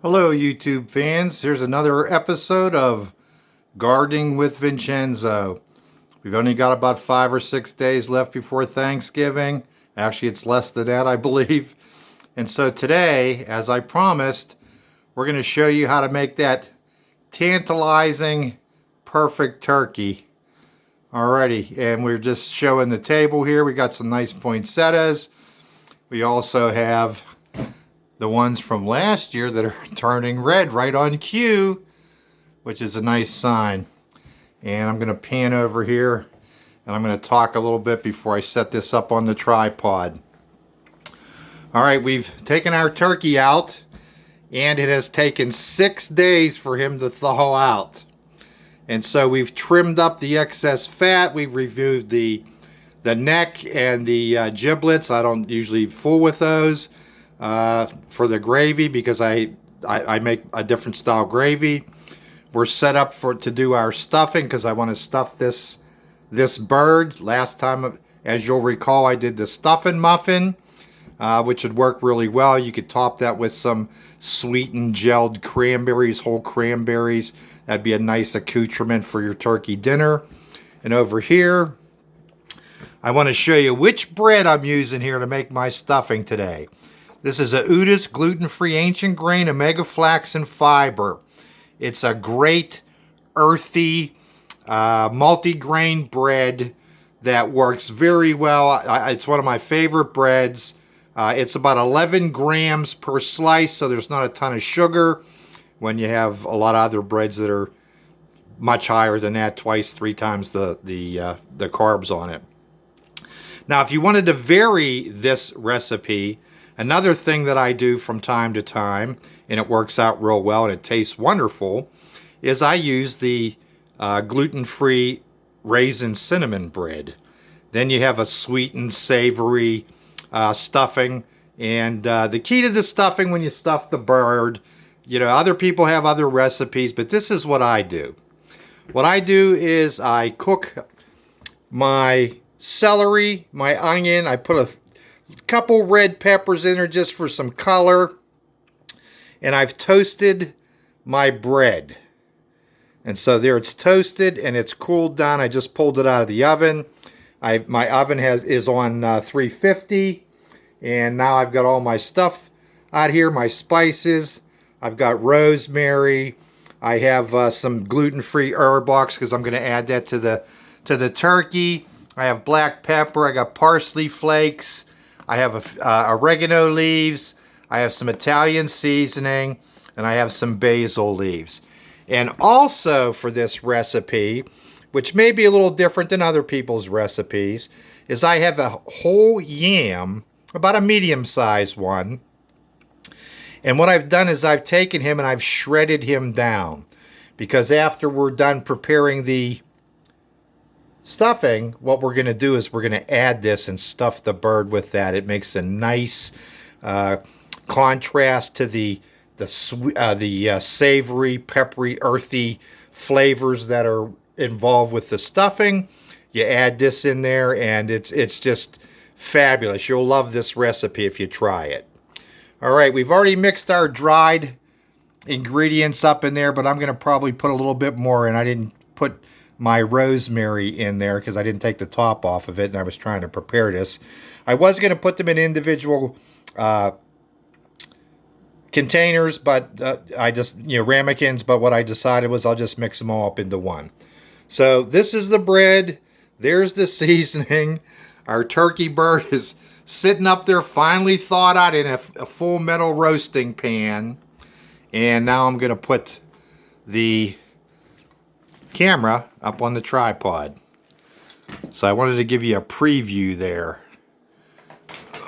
Hello, YouTube fans. Here's another episode of Gardening with Vincenzo. We've only got about 5 or 6 days left before Thanksgiving. Actually, it's less than that, I believe. And so today, as I promised, we're going to show you how to make that tantalizing, perfect turkey. Alrighty, and we're just showing the table here. We got some nice poinsettias. We also have the ones from last year that are turning red right on cue, which is a nice sign. And I'm going to pan over here and I'm going to talk a little bit before I set this up on the tripod. Alright, we've taken our turkey out and it has taken 6 days for him to thaw out. And so we've trimmed up the excess fat. We've removed the neck and the giblets. I don't usually fool with those for the gravy because I make a different style gravy. We're set up to do our stuffing because I want to stuff this bird. Last time, as you'll recall, I did the stuffing muffin, which would work really well. You could top that with some sweetened gelled cranberries, whole cranberries. That'd be a nice accoutrement for your turkey dinner. And over here, I want to show you which bread I'm using here to make my stuffing today. This is a Udis gluten-free ancient grain omega flaxen fiber. It's a great earthy multi-grain bread that works very well. It's one of my favorite breads. It's about 11 grams per slice, so there's not a ton of sugar when you have a lot of other breads that are much higher than that, twice, 3 times the carbs on it. Now, if you wanted to vary this recipe, another thing that I do from time to time, and it works out real well and it tastes wonderful, is I use the gluten-free raisin cinnamon bread. Then you have a sweetened, savory stuffing. And the key to the stuffing when you stuff the bird, you know, other people have other recipes, but this is what I do. What I do is I cook my celery, my onion. I put a couple red peppers in there just for some color. And I've toasted my bread. And so there it's toasted and it's cooled down. I just pulled it out of the oven. My oven is on 350. And now I've got all my stuff out here, my spices. I've got rosemary. I have some gluten-free herb box because I'm going to add that to the turkey. I have black pepper. I got parsley flakes. I have oregano leaves. I have some Italian seasoning. And I have some basil leaves. And also for this recipe, which may be a little different than other people's recipes, is I have a whole yam, about a medium-sized one. And what I've done is I've taken him and I've shredded him down. Because after we're done preparing the stuffing, what we're going to do is we're going to add this and stuff the bird with that. It makes a nice contrast to the savory, peppery, earthy flavors that are involved with the stuffing. You add this in there and it's just fabulous. You'll love this recipe if you try it. All right, we've already mixed our dried ingredients up in there, but I'm going to probably put a little bit more in. I didn't put my rosemary in there because I didn't take the top off of it and I was trying to prepare this. I was going to put them in individual containers, but I just, ramekins, but what I decided was I'll just mix them all up into one. So this is the bread. There's the seasoning. Our turkey bird is sitting up there finally thawed out in a full metal roasting pan. And now I'm going to put the camera up on the tripod. So I wanted to give you a preview there.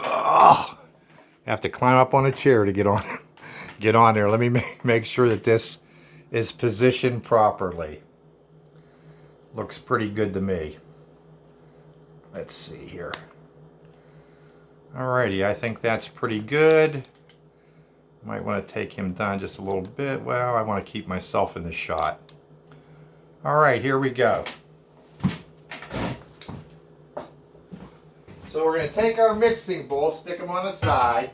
Oh, I have to climb up on a chair to get on there. Let me make sure that this is positioned properly. Looks pretty good to me. Let's see here. Alrighty, I think that's pretty good. Might want to take him down just a little bit. Well, I want to keep myself in the shot. Alright, here we go. So we're going to take our mixing bowl, stick them on the side.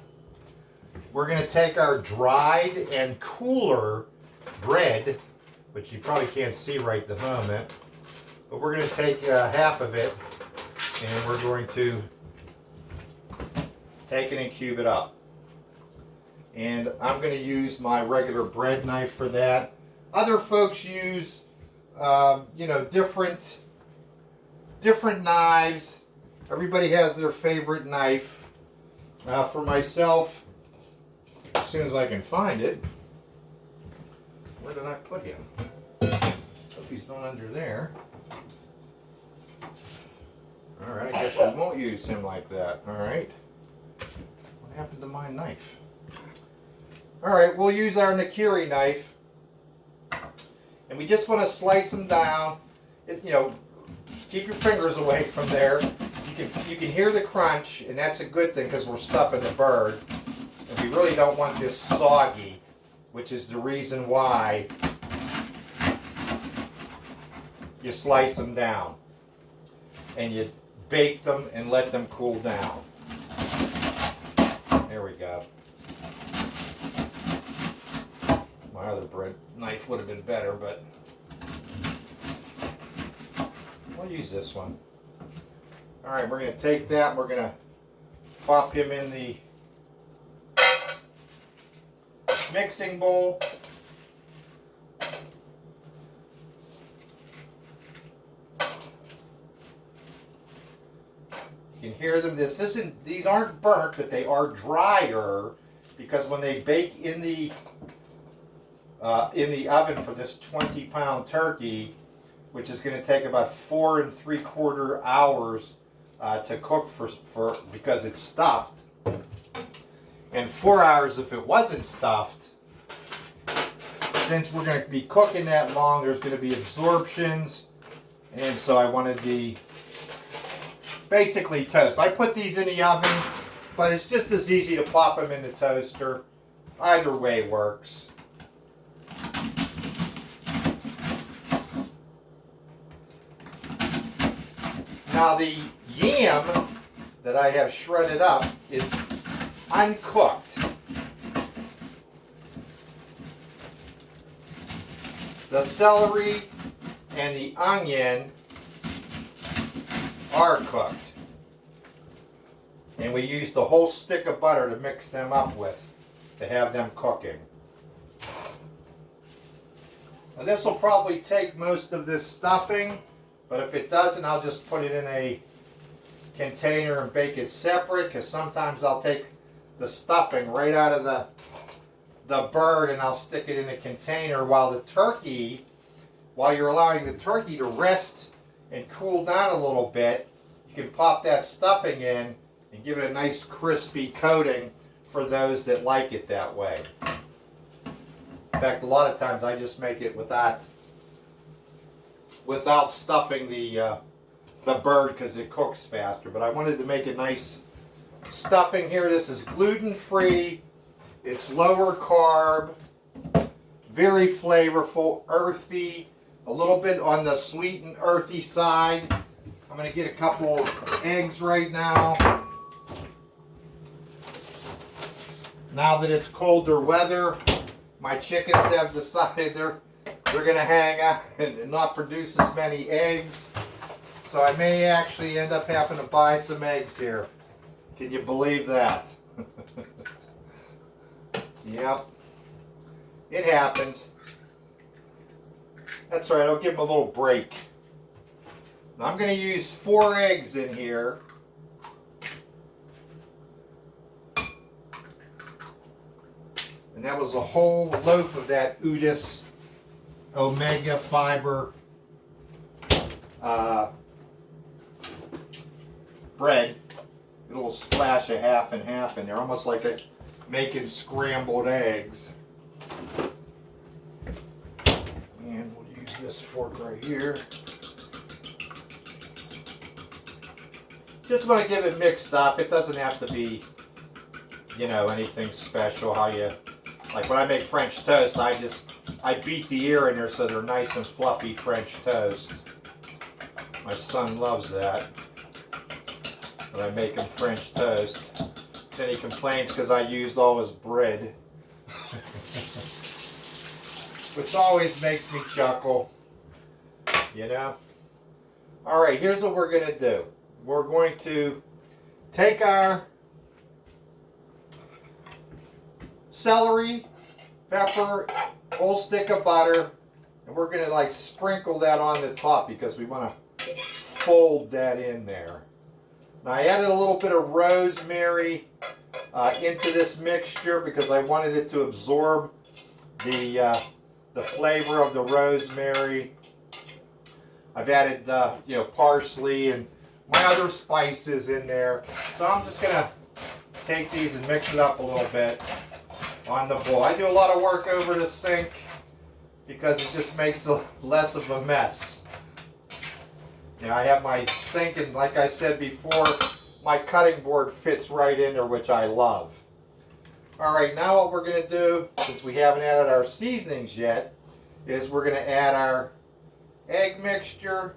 we're going to take our dried and cooler bread, which you probably can't see right at the moment, but we're going to take half of it and we're going to take it and cube it up. And I'm going to use my regular bread knife for that. Other folks use, you know, different knives. Everybody has their favorite knife. For myself, as soon as I can find it, where did I put him? Hope he's not under there. All right, I guess we won't use him like that. All right. What happened to my knife? All right, we'll use our Nakiri knife, and we just want to slice them down. You know, keep your fingers away from there. You can hear the crunch, and that's a good thing because we're stuffing the bird, and we really don't want this soggy, which is the reason why you slice them down, and you bake them and let them cool down. There we go. My other bread knife would have been better, but we'll use this one. All right, we're going to take that and we're going to pop him in the mixing bowl. You can hear them. These aren't burnt, but they are drier because when they bake in the oven for this 20-pound turkey, which is going to take about 4 3/4 hours to cook for because it's stuffed, and 4 hours if it wasn't stuffed. Since we're going to be cooking that long, there's going to be absorptions, and so I wanted the basically toast. I put these in the oven, but it's just as easy to pop them in the toaster. Either way works. Now the yam that I have shredded up is uncooked. The celery and the onion are cooked. And we used the whole stick of butter to mix them up with, to have them cooking. Now this will probably take most of this stuffing, but if it doesn't, I'll just put it in a container and bake it separate, because sometimes I'll take the stuffing right out of the bird and I'll stick it in a container while you're allowing the turkey to rest and cool down a little bit, you can pop that stuffing in and give it a nice crispy coating for those that like it that way. In fact, a lot of times I just make it without stuffing the bird because it cooks faster. But I wanted to make a nice stuffing here. This is gluten-free. It's lower carb, very flavorful, earthy, a little bit on the sweet and earthy side. I'm going to get a couple eggs right now. Now that it's colder weather, my chickens have decided they're going to hang out and not produce as many eggs. So I may actually end up having to buy some eggs here. Can you believe that? Yep. It happens. That's all right, I'll give them a little break. Now I'm going to use 4 eggs in here. And that was a whole loaf of that Udis Omega Fiber bread. A little splash of half and half in there, almost like making scrambled eggs. And we'll use this fork right here. Just want to give it mixed up. It doesn't have to be, you know, anything special. How you, like when I make French toast, I beat the ear in there so they're nice and fluffy French toast. My son loves that. When I make him French toast. Then he complains because I used all his bread. Which always makes me chuckle. You know? Alright, here's what we're going to do. We're going to take our celery, pepper, whole stick of butter, and we're going to like sprinkle that on the top because we want to fold that in there. Now I added a little bit of rosemary into this mixture because I wanted it to absorb the flavor of the rosemary. I've added parsley and my other spices in there. So I'm just going to take these and mix it up a little bit on the bowl. I do a lot of work over the sink because it just makes less of a mess. Now I have my sink, and like I said before, my cutting board fits right in there, which I love. Alright, now what we're going to do, since we haven't added our seasonings yet, is we're going to add our egg mixture.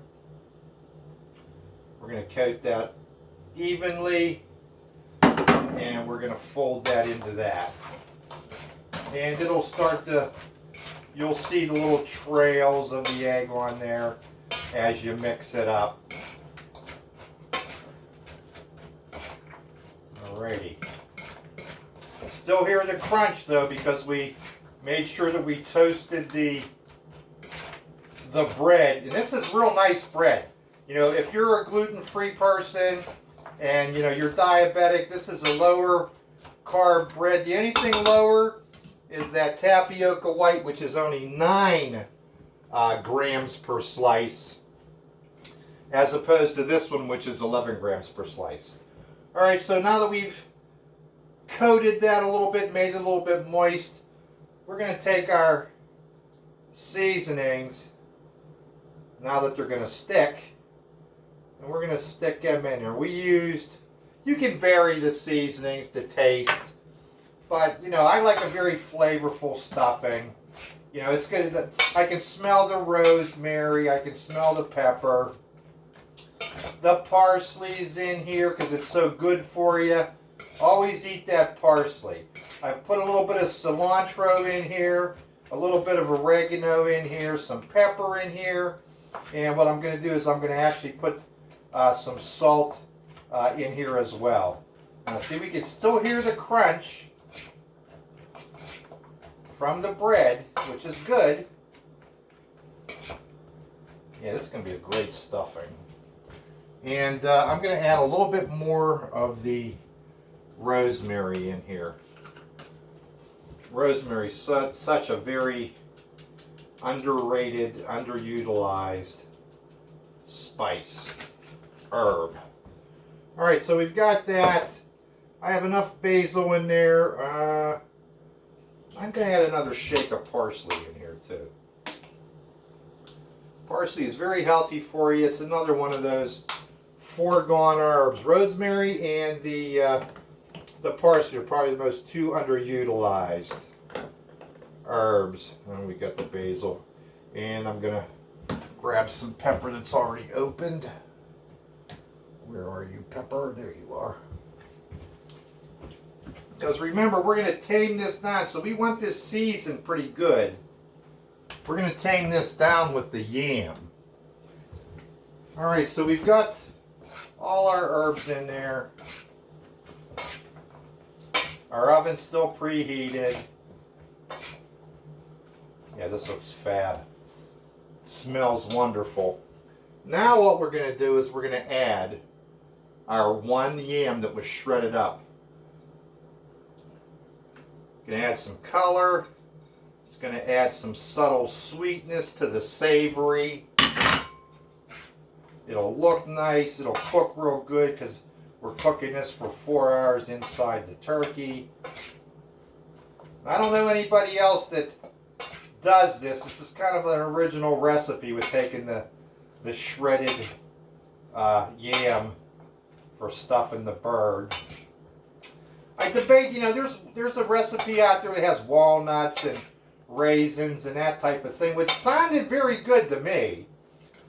We're going to coat that evenly, and we're going to fold that into that. And it'll start to, you'll see the little trails of the egg on there as you mix it up. Alrighty. Still hear the crunch though because we made sure that we toasted the bread. And this is real nice bread. You know, if you're a gluten-free person and you're diabetic, this is a lower carb bread. The only thing lower is that tapioca white, which is only 9 grams per slice, as opposed to this one, which is 11 grams per slice. Alright, so now that we've coated that a little bit, made it a little bit moist, we're going to take our seasonings, now that they're going to stick, and we're going to stick them in there. You can vary the seasonings to taste, but I like a very flavorful stuffing. It's good. I can smell the rosemary, I can smell the pepper. The parsley's in here because it's so good for you. Always eat that parsley. I've put a little bit of cilantro in here, a little bit of oregano in here, some pepper in here, and what I'm going to do is I'm going to actually put some salt in here as well. Now see, we can still hear the crunch from the bread, which is good. Yeah, this is going to be a great stuffing. And I'm going to add a little bit more of the rosemary in here. Rosemary is such a very underrated, underutilized spice, herb. Alright, so we've got that. I have enough basil in there. I'm going to add another shake of parsley in here too. Parsley is very healthy for you. It's another one of those foregone herbs. Rosemary and the parsley are probably the most 2 underutilized herbs. And we got the basil. And I'm going to grab some pepper that's already opened. Where are you, pepper? There you are. Because remember, we're going to tame this down. So we want this seasoned pretty good. We're going to tame this down with the yam. Alright, so we've got all our herbs in there. Our oven's still preheated. Yeah, this looks fab. Smells wonderful. Now what we're going to do is we're going to add our 1 yam that was shredded up. Going to add some color. It's going to add some subtle sweetness to the savory. It'll look nice. It'll cook real good because we're cooking this for 4 hours inside the turkey. I don't know anybody else that does this. This is kind of an original recipe with taking the shredded yam for stuffing the bird. I debate, there's a recipe out there that has walnuts and raisins and that type of thing, which sounded very good to me.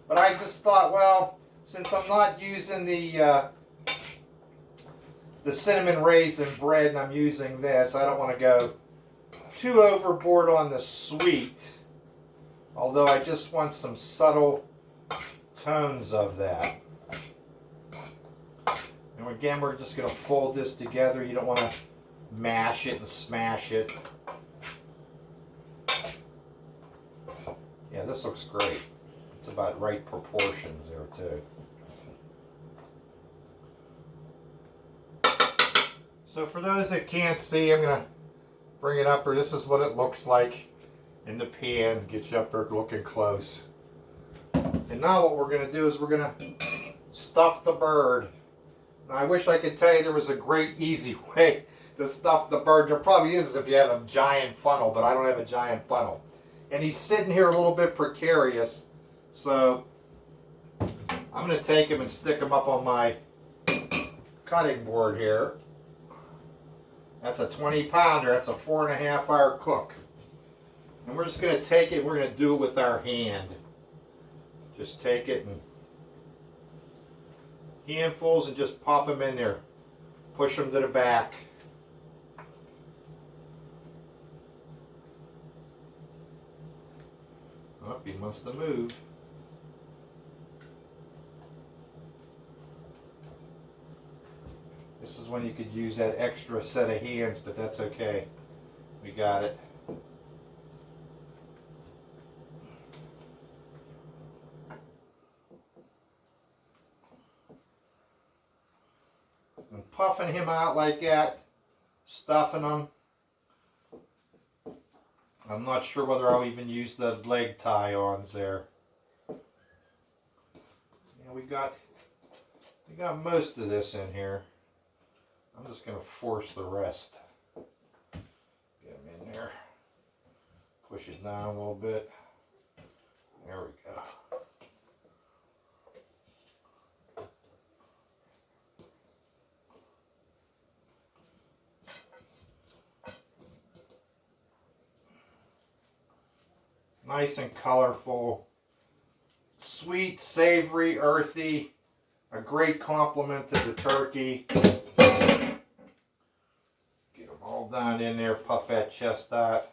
But I just thought, well, since I'm not using the the cinnamon raisin bread, and I'm using this. I don't want to go too overboard on the sweet, although I just want some subtle tones of that. And again, we're just going to fold this together. You don't want to mash it and smash it. Yeah, this looks great. It's about right proportions there too. So for those that can't see, I'm going to bring it up here. This is what it looks like in the pan. Get you up there looking close. And now what we're going to do is we're going to stuff the bird. Now, I wish I could tell you there was a great easy way to stuff the bird. There probably is if you have a giant funnel, but I don't have a giant funnel. And he's sitting here a little bit precarious. So I'm going to take him and stick him up on my cutting board here. That's a 20-pounder. That's a 4.5-hour cook. And we're just going to take it, we're going to do it with our hand. Just take it and handfuls and just pop them in there. Push them to the back. Oh, he must have moved. This is when you could use that extra set of hands, but that's okay. We got it. And puffing him out like that, stuffing him. I'm not sure whether I'll even use the leg tie-ons there. Yeah, we got most of this in here. I'm just going to force the rest. Get them in there. Push it down a little bit. There we go. Nice and colorful. Sweet, savory, earthy. A great compliment to the turkey. Get them all down in there, puff that chest out.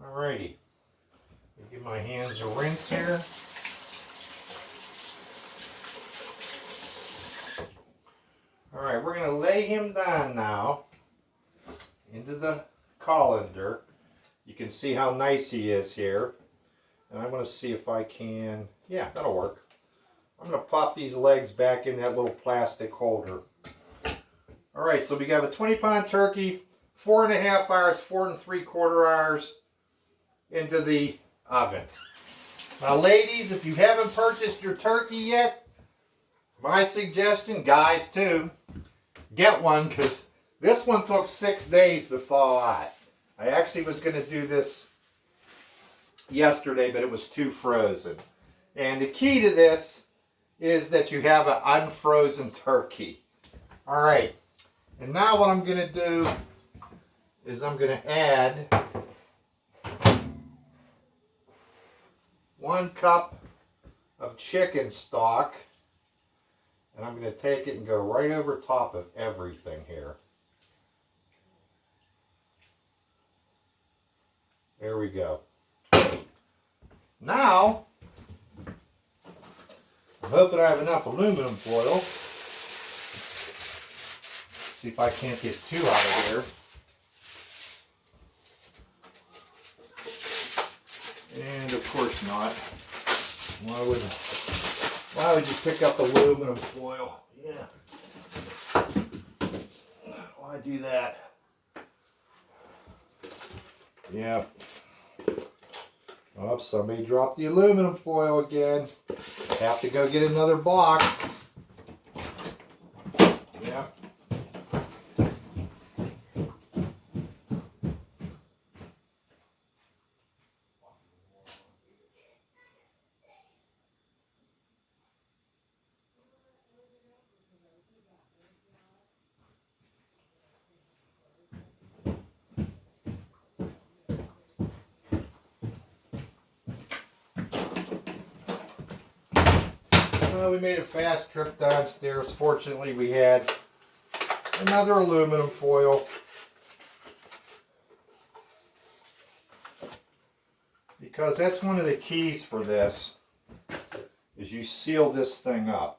Alrighty. Give my hands a rinse here. Alright, we're going to lay him down now into the colander. You can see how nice he is here. And I'm going to see if I can, yeah, that'll work. I'm going to pop these legs back in that little plastic holder. Alright, so we got a 20-pound turkey, 4.5 hours, 4 3/4 hours into the oven. Now ladies, if you haven't purchased your turkey yet, my suggestion, guys too, get one, because this one took 6 days to thaw out. I actually was going to do this yesterday, but it was too frozen. And the key to this is that you have an unfrozen turkey. All right, and now what I'm going to do is I'm going to add 1 cup of chicken stock. And I'm going to take it and go right over top of everything here. There we go. Now, I'm hoping I have enough aluminum foil. See if I can't get 2 out of here. And of course not. Why would you pick up aluminum foil? Yeah. Why do that? Yeah. Oh, somebody dropped the aluminum foil again. Have to go get another box. Yeah. We made a fast trip downstairs. Fortunately, we had another aluminum foil. Because that's one of the keys for this, is you seal this thing up.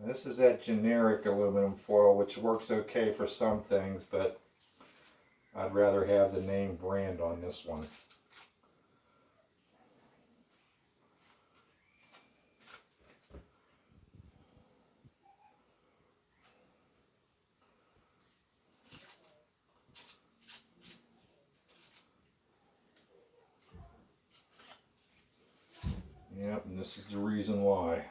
This is that generic aluminum foil, which works okay for some things, but I'd rather have the name brand on this one. Yep, and this is the reason why.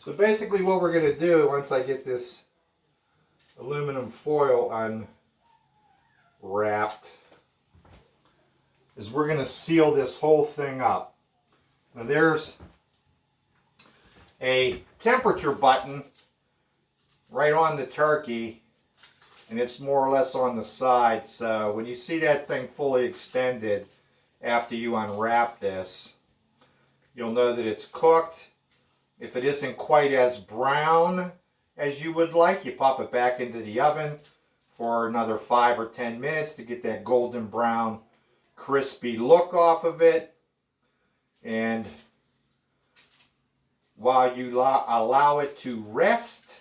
So basically what we're going to do once I get this aluminum foil unwrapped is we're going to seal this whole thing up. Now there's a temperature button right on the turkey, and it's more or less on the side, so when you see that thing fully extended after you unwrap this, you'll know that it's cooked. If it isn't quite as brown as you would like, you pop it back into the oven for another 5 or 10 minutes to get that golden brown crispy look off of it. And while you allow it to rest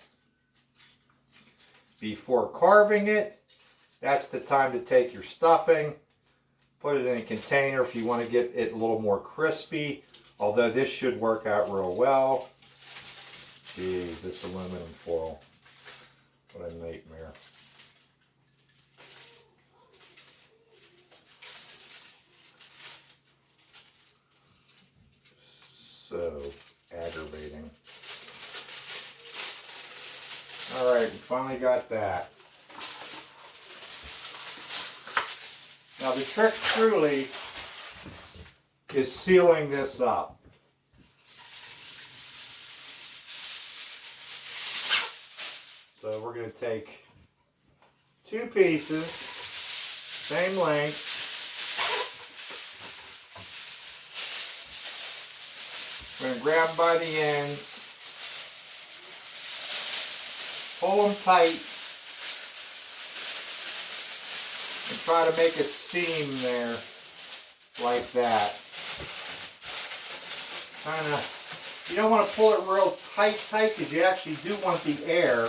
before carving it, that's the time to take your stuffing, put it in a container if you want to get it a little more crispy, although this should work out real well. Geez, this aluminum foil, what a nightmare. So aggravating. All right, we finally got that. Now the trick truly is sealing this up. So we're going to take 2 pieces, same length. We're going to grab them by the ends, pull them tight, and try to make a seam there like that. Kind of, you don't want to pull it real tight because you actually do want the air,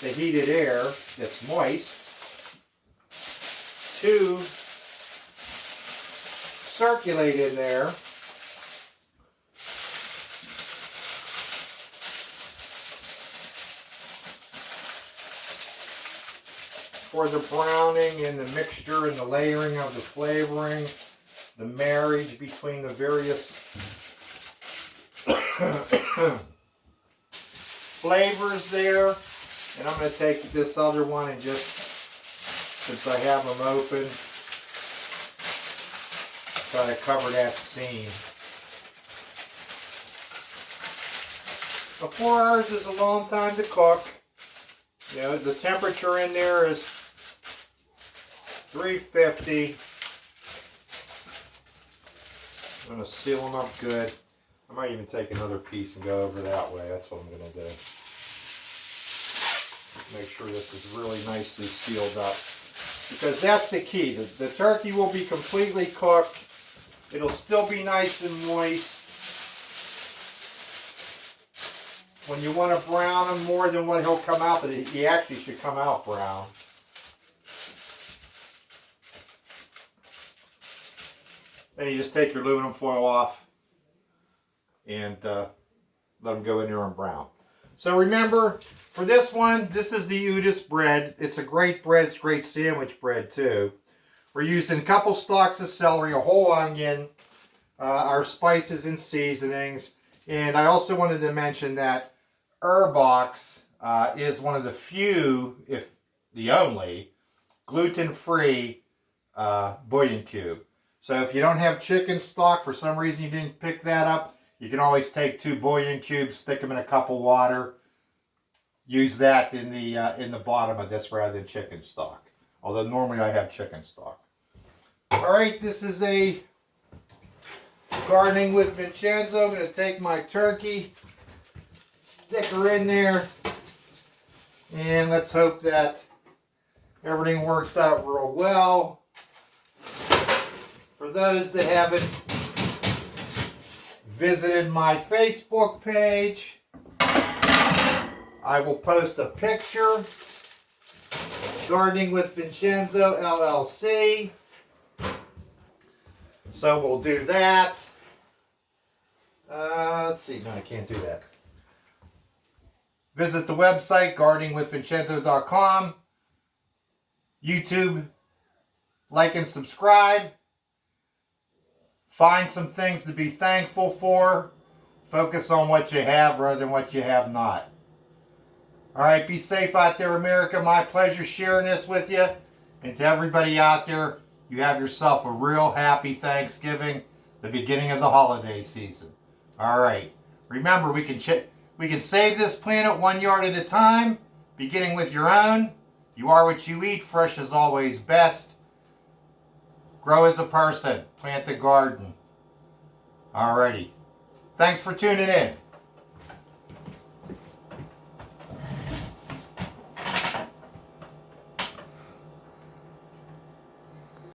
the heated air that's moist, to circulate in there. For the browning and the mixture and the layering of the flavoring, the marriage between the various flavors there. And I'm going to take this other one and just, since I have them open, try to cover that seam. Now, 4 hours is a long time to cook. You know, the temperature in there is 350. I'm going to seal them up good. I might even take another piece and go over that way. That's what I'm going to do. Make sure this is really nicely sealed up. Because that's the key. The turkey will be completely cooked. It'll still be nice and moist. When you want to brown him more than what he'll come out, but he actually should come out brown. Then you just take your aluminum foil off and let them go in there and brown. So remember, for this one, this is the Udis bread. It's a great bread. It's great sandwich bread too. We're using a couple stalks of celery, a whole onion, our spices and seasonings. And I also wanted to mention that Herbox is one of the few, if the only, gluten-free bouillon cube. So if you don't have chicken stock, for some reason you didn't pick that up, you can always take 2 bouillon cubes, stick them in a cup of water, use that in the bottom of this rather than chicken stock. Although normally I have chicken stock. All right, this is a Gardening with Vincenzo. I'm going to take my turkey, stick her in there, and let's hope that everything works out real well. For those that haven't visited my Facebook page, I will post a picture. Gardening with Vincenzo LLC. So we'll do that. Let's see. No, I can't do that. Visit the website, gardeningwithvincenzo.com. YouTube, like and subscribe. Find some things to be thankful for. Focus on what you have rather than what you have not. All right, be safe out there, America. My pleasure sharing this with you. And to everybody out there, you have yourself a real happy Thanksgiving, the beginning of the holiday season. All right. Remember, we can save this planet 1 yard at a time, beginning with your own. You are what you eat. Fresh is always best. Grow as a person. Plant the garden. All righty. Thanks for tuning in.